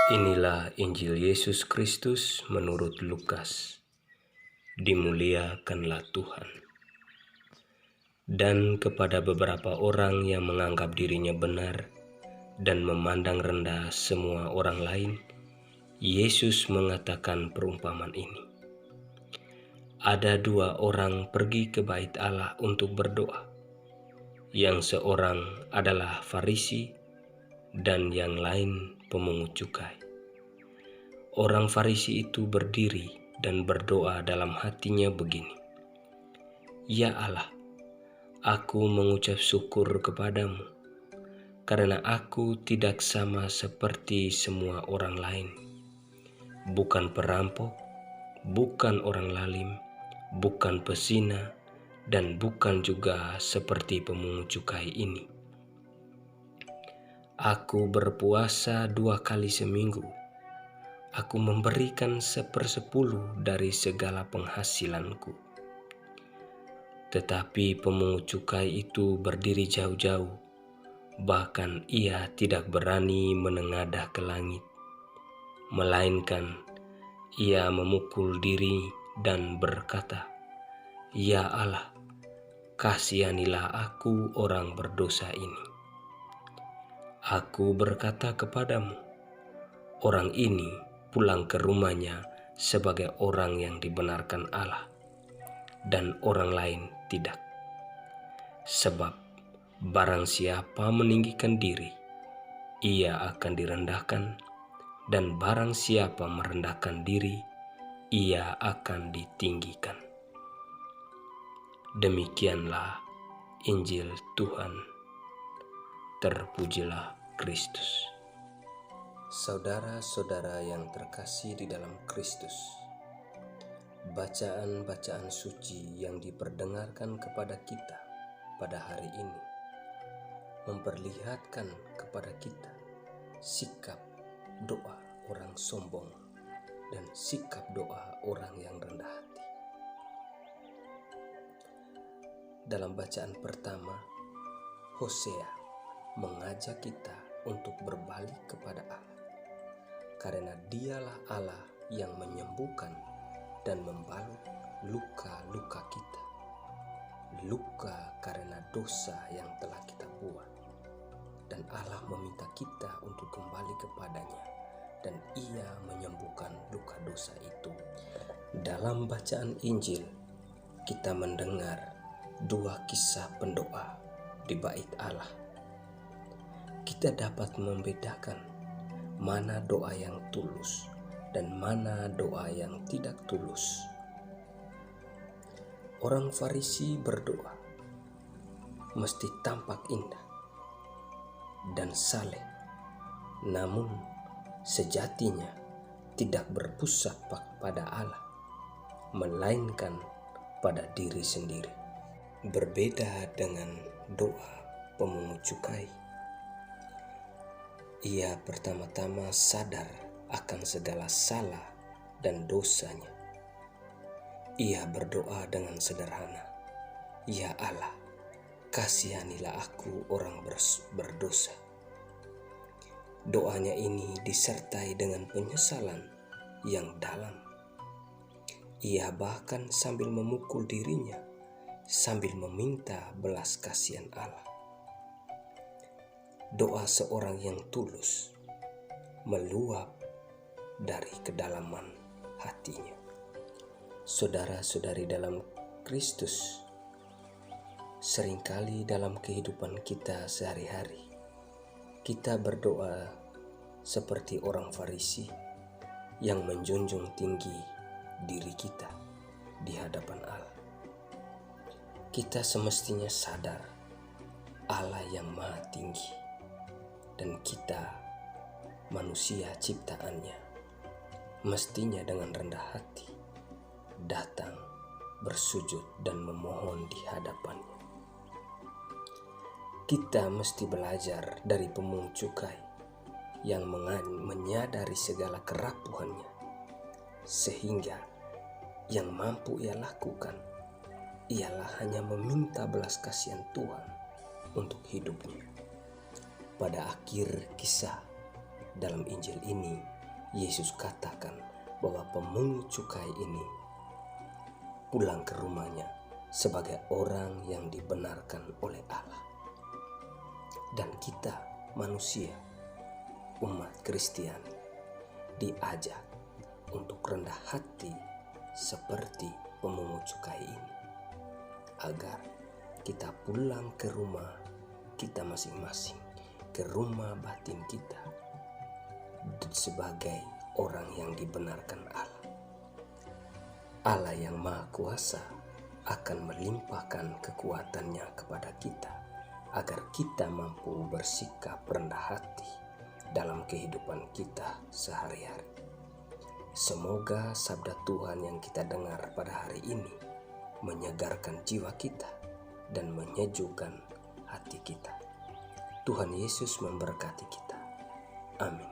Inilah Injil Yesus Kristus menurut Lukas. Dimuliakanlah Tuhan. Dan kepada beberapa orang yang menganggap dirinya benar dan memandang rendah semua orang lain, Yesus mengatakan perumpamaan ini. Ada dua orang pergi ke bait Allah untuk berdoa. Yang seorang adalah Farisi dan yang lain pemungut cukai. Orang Farisi itu berdiri dan berdoa dalam hatinya begini, "Ya Allah, aku mengucap syukur kepadamu, karena aku tidak sama seperti semua orang lain, bukan perampok, bukan orang lalim, bukan pezina, dan bukan juga seperti pemungut cukai ini. Aku berpuasa 2 kali seminggu. Aku memberikan 1/10 dari segala penghasilanku." Tetapi pemungut cukai itu berdiri jauh-jauh, bahkan ia tidak berani menengadah ke langit, melainkan ia memukul diri dan berkata, "Ya Allah, kasihanilah aku orang berdosa ini." Aku berkata kepadamu, orang ini pulang ke rumahnya sebagai orang yang dibenarkan Allah, dan orang lain tidak. Sebab barang siapa meninggikan diri, ia akan direndahkan, dan barang siapa merendahkan diri, ia akan ditinggikan. Demikianlah Injil Tuhan. Terpujilah Kristus. Saudara-saudara yang terkasih di dalam Kristus, bacaan-bacaan suci yang diperdengarkan kepada kita pada hari ini memperlihatkan kepada kita sikap doa orang sombong dan sikap doa orang yang rendah hati. Dalam bacaan pertama, Hosea mengajak kita untuk berbalik kepada Allah, karena Dialah Allah yang menyembuhkan dan membalut luka-luka kita, luka karena dosa yang telah kita buat, dan Allah meminta kita untuk kembali kepadanya, dan Ia menyembuhkan luka dosa itu. Dalam bacaan Injil, kita mendengar 2 kisah pendoa di bait Allah. Kita dapat membedakan mana doa yang tulus dan mana doa yang tidak tulus. Orang Farisi berdoa mesti tampak indah dan saleh, namun sejatinya tidak berpusat pada Allah, melainkan pada diri sendiri. Berbeda dengan doa pemungut cukai. Ia pertama-tama sadar akan segala salah dan dosanya. Ia berdoa dengan sederhana, "Ya Allah, kasihanilah aku orang berdosa." Doanya ini disertai dengan penyesalan yang dalam. Ia bahkan sambil memukul dirinya, sambil meminta belas kasihan Allah. Doa seorang yang tulus meluap dari kedalaman hatinya. Saudara-saudari dalam Kristus, seringkali dalam kehidupan kita sehari-hari, kita berdoa seperti orang Farisi yang menjunjung tinggi diri kita di hadapan Allah. Kita semestinya sadar Allah yang maha tinggi, dan kita manusia ciptaannya mestinya dengan rendah hati datang bersujud dan memohon di hadapannya. Kita mesti belajar dari pemungut cukai yang menyadari segala kerapuhannya, sehingga yang mampu ia lakukan ialah hanya meminta belas kasihan Tuhan untuk hidupnya. Pada akhir kisah dalam Injil ini, Yesus katakan bahwa pemungut cukai ini pulang ke rumahnya sebagai orang yang dibenarkan oleh Allah. Dan kita manusia, umat Kristiani, diajak untuk rendah hati seperti pemungut cukai ini, agar kita pulang ke rumah kita masing-masing, ke rumah batin kita sebagai orang yang dibenarkan Allah. Allah yang Maha Kuasa akan melimpahkan kekuatannya kepada kita agar kita mampu bersikap rendah hati dalam kehidupan kita sehari-hari. Semoga sabda Tuhan yang kita dengar pada hari ini menyegarkan jiwa kita dan menyejukkan hati kita. Tuhan Yesus memberkati kita. Amin.